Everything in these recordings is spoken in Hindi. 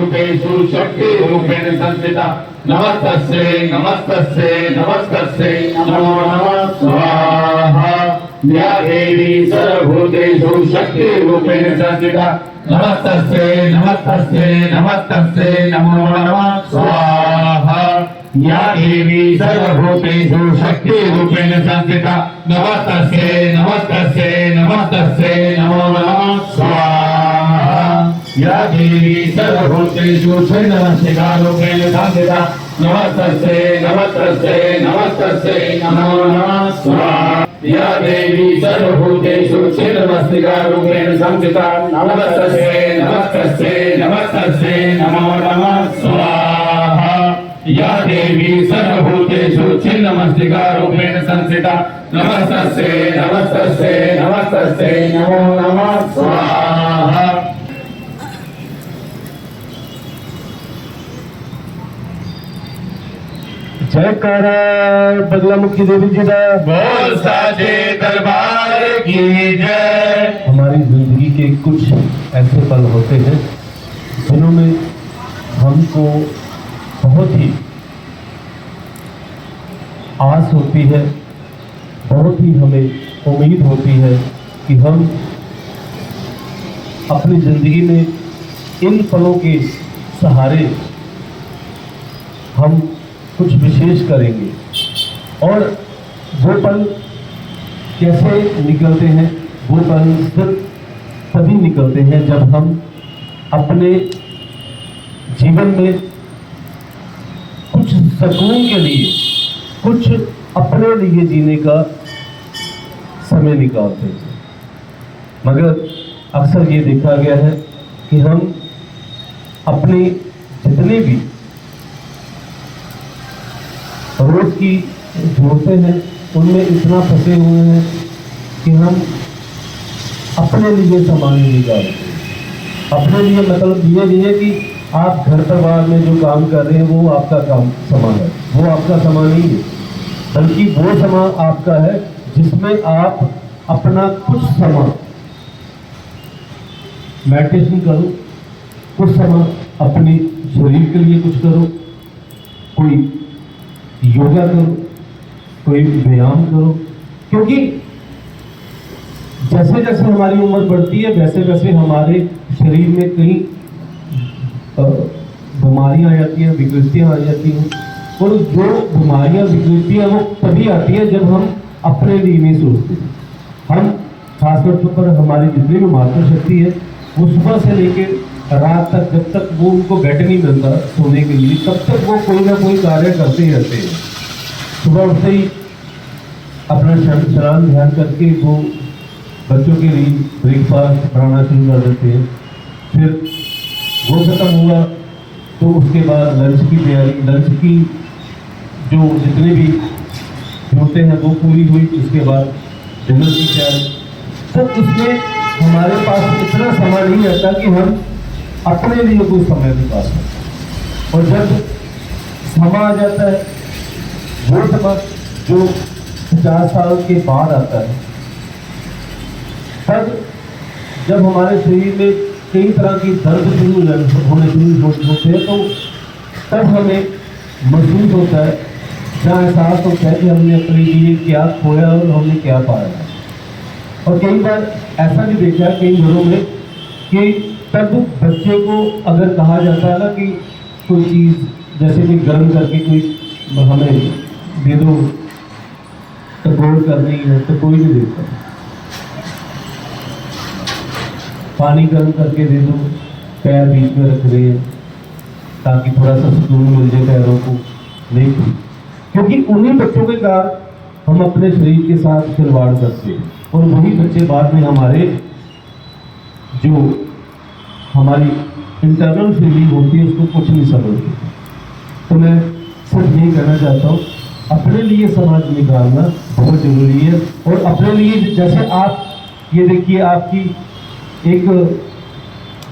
सर्वभूतेषु शक्तिरूपेण संस्थिता नमस्तस्यै नमस्तस्यै नमस्तस्यै नमो नमः स्वाहा या देवी सर्वभूतेषु शक्तिरूपेण संस्थिता नमस्तस्यै नमस्तस्यै नमस्तस्यै नमो नमः स्वाहा या देवी सर्वभूतेषु शक्तिरूपेण संस्थिता नमस्तस्यै नमस्तस्यै नमस्तस्यै नमो नमः स्वाहा या देवी सर्वभूतेषु छन्नमस्तिकारूपेण संस्थिता नमस्तस्यै नमस्तस्यै नमस्तस्यै नमो नमः स्वाहा या देवी सर्वभूतेषु छन्नमस्तिकारूपेण संस्थिता नमस्तस्यै नमस्तस्यै नमस्तस्यै नमो नमः स्वाहा या देवी सर्वभूतेषु छिन्नमस्तिकारूपेण संस्थिता नमस्तस्यै नमस्तस्यै नमस्तस्यै नमो नमः स्वाहा जयकारा बगलामुखी देवी जी का बोल साचे दरबार की जय। हमारी जिंदगी के कुछ ऐसे पल होते हैं जिन्होंने हमको बहुत ही आस होती है, बहुत ही हमें उम्मीद होती है कि हम अपनी जिंदगी में इन पलों के सहारे हम कुछ विशेष करेंगे। और वो पल कैसे निकलते हैं? वो पल सिर्फ तभी निकलते हैं जब हम अपने जीवन में कुछ सुकून के लिए, कुछ अपने लिए जीने का समय निकालते हैं। मगर अक्सर ये देखा गया है कि हम अपने जितने भी रोज की ज़रूरतें हैं उनमें इतना फंसे हुए हैं कि हम अपने लिए सामान नहीं निकालते। अपने लिए मतलब ये नहीं है कि आप घर परिवार में जो काम कर रहे हैं वो आपका काम सामान है, वो आपका सामान नहीं है, बल्कि वो सामान आपका है जिसमें आप अपना कुछ समय मेडिटेशन करो, कुछ समय अपने शरीर के लिए कुछ करो, कोई योगा करो, कोई व्यायाम करो। क्योंकि जैसे जैसे हमारी उम्र बढ़ती है वैसे वैसे हमारे शरीर में कई बीमारियां आ जाती हैं, विकृतियां आ जाती हैं। और जो बीमारियां विकृतियां वो तभी आती है जब हम अपने लिए नहीं सोचते। हम खासतौर पर हमारी जितनी भी मातृशक्ति है वो सुबह से लेकर रात तक, जब तक वो उनको बेड नहीं मिलता सोने के लिए, तब तक वो कोई ना कोई कार्य करते ही रहते हैं। सुबह उठते ही अपना स्नान ध्यान करके वो बच्चों के लिए ब्रेकफास्ट बनाना शुरू कर देते हैं। फिर वो खत्म हुआ तो उसके बाद लंच की तैयारी, लंच की जो जितने भी जरूरतें हैं वो पूरी हुई, उसके बाद डिनर की तैयारी। तो इसमें हमारे पास इतना समय नहीं रहता कि हम अपने लिए कोई समय निकाल सकते। और जब समय आ जाता है वो समय जो 50 साल के बाद आता है, तब जब हमारे शरीर में कई तरह की दर्द होने शुरू होते हैं तो तब हमें महसूस होता है, जहाँ एहसास होता है कि हमने अपने लिए क्या खोया और हमने क्या पाया। और कई बार ऐसा भी देखा है कई घरों में कि तब बच्चे को अगर कहा जाता है ना कि कोई चीज़ जैसे कि गर्म करके कोई हमें दे दो, टकोर करनी है तो कोई नहीं देता। पानी गर्म करके दे दो, पैर बीच में रख रहे हैं ताकि थोड़ा सा सुकून मिल जाए पैरों को, नहीं, क्योंकि उन्हीं बच्चों के कारण हम अपने शरीर के साथ खिलवाड़ करते हैं। और वही बच्चे बाद में हमारे जो हमारी इंटरनल फीलिंग होती है उसको कुछ नहीं समझते। तो मैं सिर्फ यही कहना चाहता हूँ, अपने लिए समाज निकालना बहुत ज़रूरी है। और अपने लिए जैसे आप ये देखिए, आपकी एक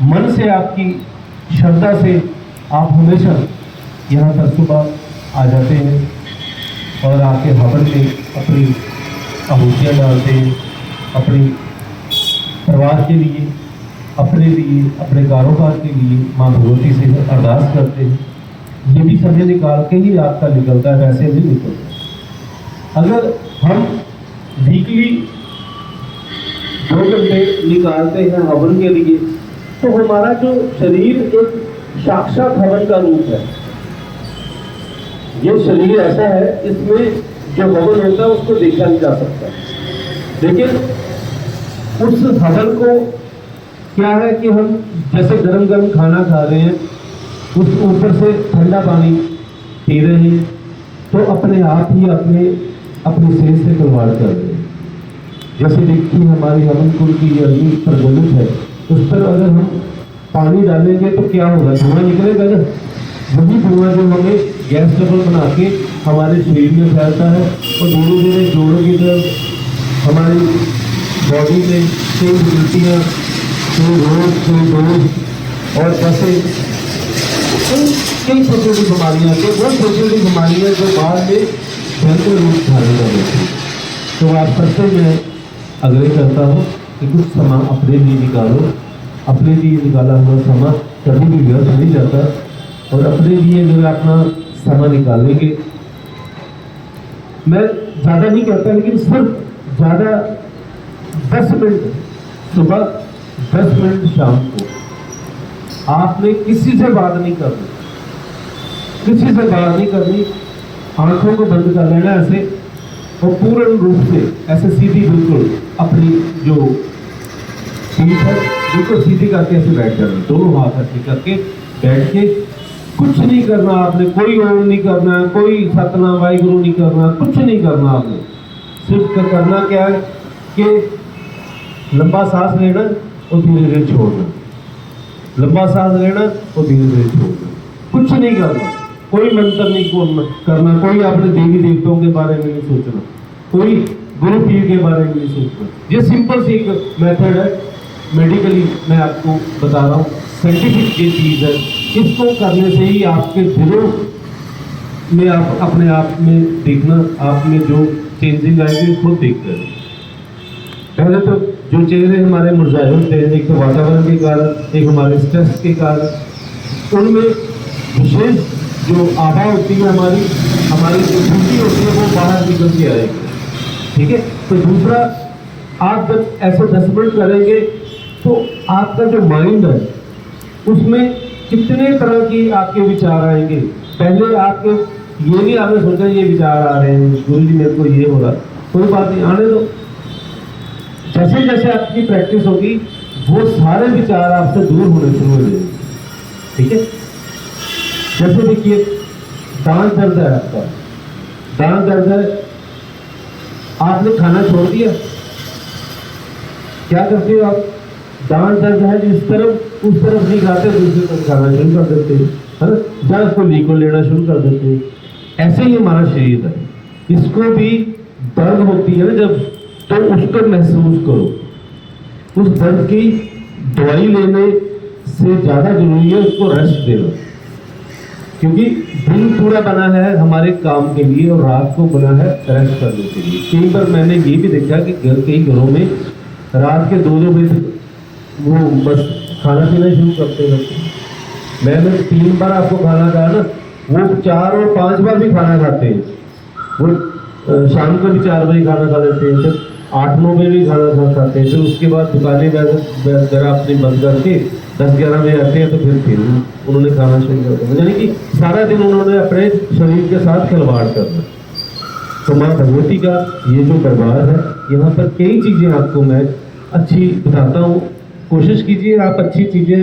मन से, आपकी श्रद्धा से आप हमेशा यहाँ पर सुबह आ जाते हैं और आके हवन में अपनी आहुतियाँ डालते हैं, अपनी परिवार के लिए, अपने लिए, अपने कारोबार के लिए माँ भगवती से अरदास करते हैं, ये भी समय निकाल के ही आपका निकलता है, वैसे नहीं निकलता। अगर हम वीकली 2 घंटे निकालते हैं हवन के लिए, तो हमारा जो शरीर एक साक्षात हवन का रूप है। ये शरीर ऐसा है, इसमें जो हवन होता है उसको देखा नहीं जा सकता, लेकिन उस हवन को क्या है कि हम जैसे गरम गरम खाना खा रहे हैं, उस ऊपर से ठंडा पानी पी रहे हैं, तो अपने आप ही अपने सेहत से खिलवाड़ कर रहे हैं। जैसे देखिए हमारी हवन कुंड की ये अग्नि प्रज्वलित है, उस पर अगर हम पानी डालेंगे तो क्या होगा, धुआं निकलेगा ना। वही धुआं जो हमें गैस ट्रबल बना के हमारे शरीर में फैलता है और धीरे धीरे जोड़ों की तरफ हमारी बॉडी में कई उल्टियाँ, कई रोग, कई डोज और जैसे कई छोटी छोटी बीमारियाँ आती हैं, वो छोटी छोटी बीमारियाँ जो बाद में भयंकर रूप धारण कर लेती हैं। तो आप सबसे मैं आग्रह करता हूँ कि कुछ समय अपने लिए निकालो। अपने लिए निकाला हुआ समय कभी भी व्यर्थ नहीं जाता, और अपने लिए अगर अपना समय निकालेंगे, मैं ज़्यादा नहीं कहता, लेकिन सिर्फ ज़्यादा 10 मिनट सुबह, 10 मिनट शाम को आपने किसी से बात नहीं करनी, किसी से बात नहीं करनी, आंखों को बंद कर लेना ऐसे, और पूर्ण रूप से ऐसे सीधी बिल्कुल अपनी जो पीठ है बिल्कुल सीधी करके ऐसे बैठ जाना, दोनों हाथ ऐसे करके बैठ के कुछ नहीं करना आपने, कोई ओम नहीं करना, कोई सतनाम वाहिगुरु नहीं करना, कुछ नहीं करना आपने। सिर्फ करना क्या है कि लंबा सांस लेना और धीरे धीरे छोड़ना, लंबा सांस लेना और धीरे धीरे छोड़ना, कुछ नहीं करना, कोई मंत्र नहीं करना, कोई अपने देवी देवताओं के बारे में नहीं सोचना, कोई गुरु पीर के बारे में नहीं सोचना। ये सिंपल सी एक मेथड है, मेडिकली मैं आपको बता रहा हूँ, साइंटिफिक ये चीज़ है। इसको करने से ही आपके दिलों में आप अपने आप में देखना, आप में जो चेंजिंग आएगी खुद देखते हैं। पहले तो जो चेहरे हमारे मुरझाए होते हैं, एक तो वातावरण के कारण, एक हमारे स्ट्रेस के कारण, उनमें विशेष जो आभा होती है हमारी जो खूबी होती है वो बाहर निकल के आएगी। ठीक है। तो दूसरा, आप जब ऐसे 10 मिनट करेंगे तो आपका जो माइंड है उसमें कितने तरह की आपके विचार आएंगे। पहले आपके ये नहीं आपने सोचा ये विचार आ रहे हैं, गुरु जी मेरे को ये हो रहा, कोई बात नहीं, आने दो। जैसे जैसे आपकी प्रैक्टिस होगी वो सारे विचार आपसे दूर होने शुरू हो जाएंगे। ठीक है। जैसे देखिए दांत दर्द है, आपका दांत दर्द है, आपने खाना छोड़ दिया, क्या करते हो आप? दांत दर्द है जिस तरफ उस तरफ नहीं खाते, दूसरी तरफ खाना शुरू कर देते हैं, है ना, या उसको लिक्विड लेना शुरू कर देते हैं। ऐसे ही हमारा शरीर है, इसको भी दर्द होती है ना जब, तो उसको महसूस करो। उस दर्द की दवाई लेने से ज़्यादा जरूरी है उसको रेस्ट देना, क्योंकि दिन पूरा बना है हमारे काम के लिए और रात को बना है रेस्ट करने के लिए। कई बार मैंने ये भी देखा कि कई घरों में रात के 2-2 बजे वो बस खाना पीना शुरू करते हैं। मैंने 3 बार आपको खाना कहा ना, वो 4 और 5 बार भी खाना खाते हैं। वो शाम को भी 4 बजे खाना खा लेते हैं, फिर 8-9 बजे भी खाना खाते हैं, फिर उसके बाद दुकानें वगैरह अपनी बंद करके 10-11 बजे आते हैं, तो फिर उन्होंने खाना शुरू कर दिया। यानी कि सारा दिन उन्होंने अपने शरीर के साथ खिलवाड़ करना। तो माँ भगवती का ये जो दरबार है, यहाँ पर कई चीज़ें आपको मैं अच्छी बताता हूँ। कोशिश कीजिए आप अच्छी चीज़ें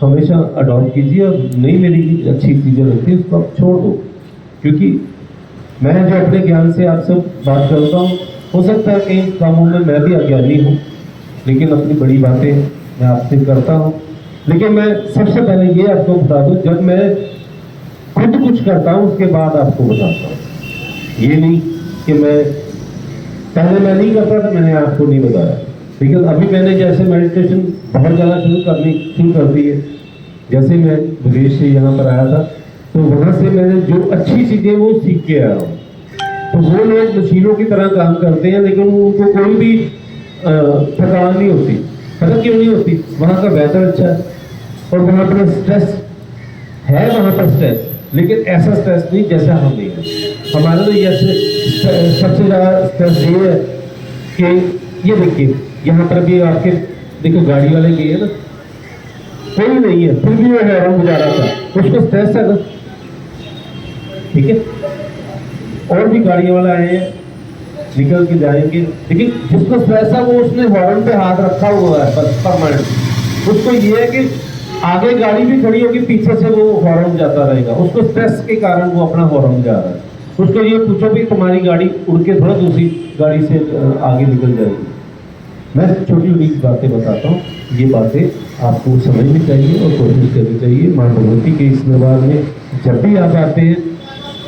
हमेशा अडॉप्ट कीजिए, और नहीं मेरी अच्छी चीज़ें लगती हैं उसको आप छोड़ दो, क्योंकि मैं जो अपने ज्ञान से आपसे बात करता हूँ, हो सकता है कई कामों में मैं भी अज्ञानी हूँ, लेकिन अपनी बड़ी बातें मैं आपसे करता हूँ। लेकिन मैं सबसे पहले ये आपको बता दूँ, जब मैं खुद कुछ करता हूँ उसके बाद आपको बताता हूँ। ये नहीं कि पहले मैं नहीं करता तो मैंने आपको नहीं बताया, लेकिन अभी मैंने जैसे मेडिटेशन बहुत ज़्यादा शुरू कर दी है। जैसे मैं विदेश से यहाँ पर आया था, तो वहाँ से मैंने जो अच्छी चीज़ें वो सीख के आया हूँ। तो वो लोग मशीनों की तरह काम करते हैं, लेकिन उनको कोई भी थकान नहीं होती, पता क्यों नहीं होती? वहाँ का वेदर अच्छा है और वहाँ पर स्ट्रेस है, वहाँ पर स्ट्रेस, लेकिन ऐसा स्ट्रेस नहीं जैसा हम नहीं है। हमारे तो जैसे सबसे ज़्यादा स्ट्रेस ये है कि ये देखिए यहाँ पर भी आपके देखो गाड़ी वाले गए ना, कोई नहीं है फिर भी वो हैरान गुजार रहा था, उसको स्ट्रेस है ना, ठीक है। और भी गाड़ियों वाला आए हैं निकल के जाएंगे, लेकिन जिसको स्ट्रेस है वो उसने हॉर्न पे हाथ रखा हुआ है बस परमानेंट। उसको ये है कि आगे गाड़ी भी खड़ी होगी, पीछे से वो हॉर्न जाता रहेगा, उसको स्ट्रेस के कारण वो अपना हॉर्न जा रहा है। उसको ये पूछो भी तुम्हारी गाड़ी उड़ के थोड़ा दूसरी गाड़ी से आगे निकल जाएगी। मैं छोटी छोटी बातें बताता हूँ, ये बातें आपको समझनी चाहिए और कोशिश करनी चाहिए। माँ भगवती के इस दरबार में जब भी आप आते हैं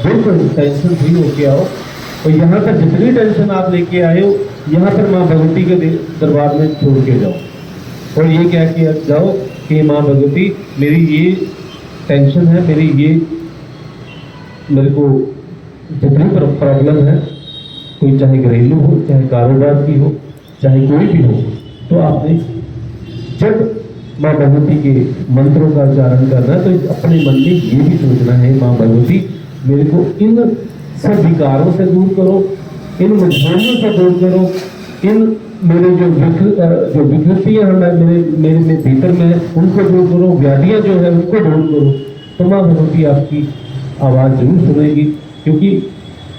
बिल्कुल टेंशन फ्री होके आओ, और यहाँ पर जितनी टेंशन आप लेके आए हो यहाँ पर माँ भगवती के दरबार में छोड़ के जाओ, और ये कह के जाओ कि माँ भगवती मेरी ये टेंशन है, मेरे को जितनी प्रॉब्लम है, कोई चाहे घरेलू हो, चाहे कारोबार की हो, चाहे कोई भी हो, तो आपने जब माँ भगवती के मंत्रों का उच्चारण करना है तो अपने मन में ये भी सोचना है, माँ भगवती मेरे को इन सब विकारों से दूर करो, इन मजबूरियों से दूर करो, इन मेरे जो विकृतियाँ हैं मेरे में भीतर में उनको दूर करो, व्याधियाँ जो है उनको दूर करो। तो माँ भगवती आपकी आवाज़ जरूर सुनेगी, क्योंकि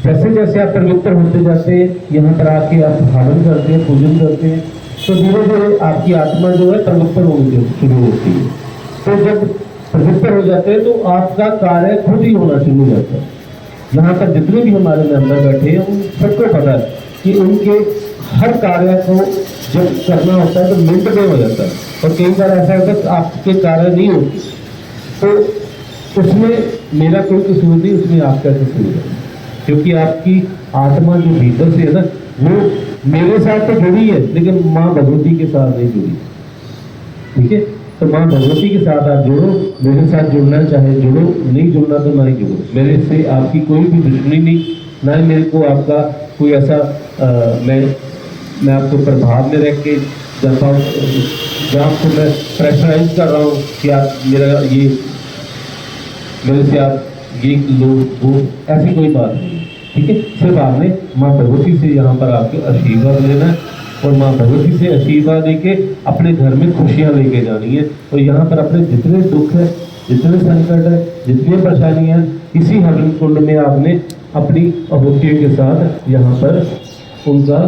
जैसे जैसे आप पवित्र होते जाते हैं, यहाँ पर आके आप हवन करते हैं, पूजन करते हैं, तो धीरे धीरे आपकी आत्मा जो है पवित्र होनी शुरू होती है। तो जब पवित्र हो जाते हैं तो आपका कार्य खुद ही होना शुरू हो जाता है। यहाँ पर जितने भी हमारे मेंबर बैठे हैं उन सबको पता है कि उनके हर कार्य को जब करना होता है तो मिनट में हो जाता है, और कई बार ऐसा होता है कि आपके कार्य नहीं होते, तो उसमें मेरा कोई कसूर नहीं, उसमें आपका कसूर है, क्योंकि आपकी आत्मा जो भीतर से है ना, वो मेरे साथ तो जुड़ी है लेकिन माँ भगवती के साथ नहीं जुड़ी, ठीक है। तो माँ भगवती के साथ आप जुड़ो, मेरे साथ जुड़ना चाहे जुड़ो, नहीं जुड़ना तो नहीं जुड़ो, मेरे से आपकी कोई भी दुश्मनी नहीं, ना ही मेरे को आपका कोई ऐसा मैं आपको प्रभाव में रख के जाता हूँ, जहाँ आपको मैं प्रेशराइज कर रहा हूँ कि आप मेरे से आप ये लो वो, ऐसी कोई बात नहीं, ठीक है। सिर्फ आपने माँ भगवती से यहाँ पर आपके आशीर्वाद लेना है, और माँ भगवती से आशीर्वाद लेके अपने घर में खुशियाँ लेके जानी है। और यहाँ पर अपने जितने दुख है, जितने संकट है, जितनी परेशानियाँ, इसी हवन कुंड में आपने अपनी आहुतियों के साथ यहाँ पर उनका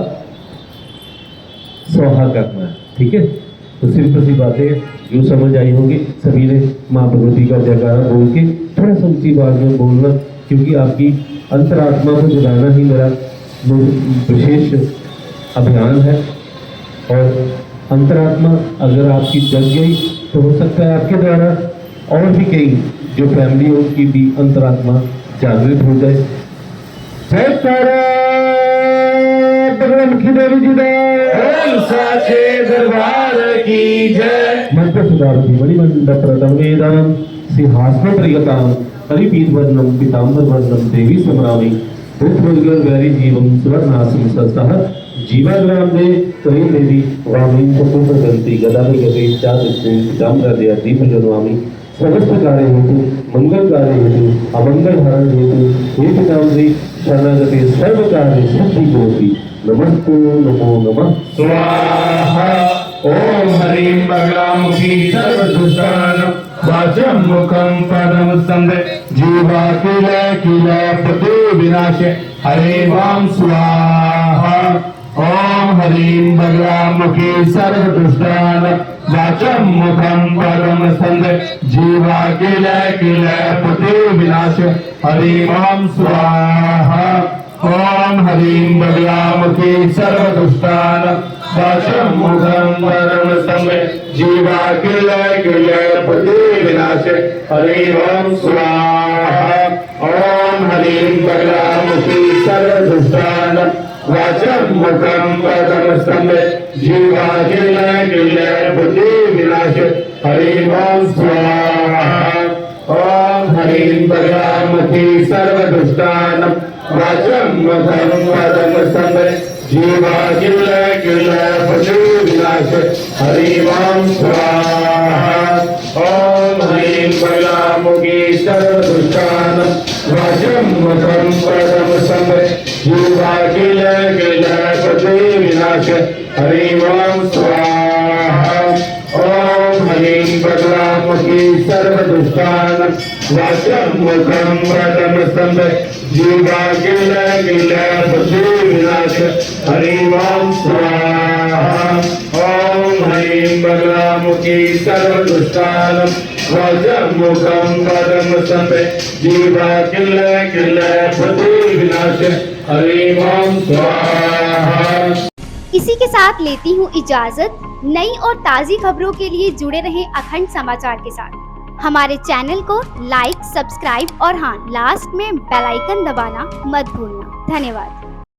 स्वाहा करना है, ठीक है। तो सिंपल सी बातें जो समझ आई होगी, सभी ने माँ भगवती का जयकारा बोल के थोड़ा सा ऊंची आवाज में बोलना, क्योंकि आपकी अंतरात्मा को जगाना ही मेरा विशेष अभियान है। और अंतरात्मा अगर आपकी जग गई तो हो सकता है आपके द्वारा और भी कई जो फैमिली है उनकी भी अंतरात्मा जागृत हो जाए। मुखी देवी जी साचे दरबार की जय। मंत्र सुधारती मणिमंडल प्रथम वेदाम सिंहासन परिगताम परिपीत वर्णम पीताम्बर वर्णम देवी समरामी भूतभुजगल वैरी जीवम सुवर्णासम सस्तः जीवाग्राम दे करी देवी वामी चतुर्थ गंती गदा में गति चार जाम कर दिया दीप जनवामी समस्त कार्य हेतु मंगल कार्य हेतु अमंगल हरण हेतु हे पिताम्बरी शरणागति सर्व कार्य सिद्धि होती। नमस्ते नमो नमः स्वाहा। ओम ह्रीं बगलामुखी सर्वदुष्टानां वाचं मुखं पदं संदे जीवा किल पति विनाशे हरे वाम स्वाहा। ओम ह्रीं बगलामुखी सर्वदुष्टानां वाचं मुखं पदं संदे जीवा किल पति विनाशे हरे वाम स्वाहा। ओम ह्रीं बगलामुखी सर्वदुष्टानां वाचं मुखं पदं संदे जीवा किल पति विनाशे हरे वाम स्वाहा। ओम ह्रीं बगलामुखी सर्वदुष्टानां वाचं मुखं पदं संदे जीवा किल पति विनाशे हरे वाम स्वाहा। ओम ह्रीं बगलामुखी सर्वदुष्टानां वाचं मुखं पदं संदे जीवा किल पति विनाशे विनाश हरिं ओम स्वाहा। ओम ह्रीं बगलामुखी सर्वदुष्टानां वाचं मुखं पदं संवे जीवा किल किल पृथ्वी विनाश हरिं ओम स्वाहा। ओम ह्रीं बगलामुखी सर्वदुष्टानां वाचं मुखं पदं संवे जीवा किल किल पृथ्वी विनाश हरिं ओम स्वाहा। ओम ह्रीं बगलामुखी सर्वदुष्टानां वाचं मुखं पदं संवे जीवा किल किल पृथ्वी विनाश हरिं ओम स्वाहा। इसी के साथ लेती हूँ इजाजत। नई और ताज़ी खबरों के लिए जुड़े रहें अखंड समाचार के साथ। हमारे चैनल को लाइक, सब्सक्राइब और हाँ, लास्ट में बेल आइकन दबाना मत भूलना। धन्यवाद।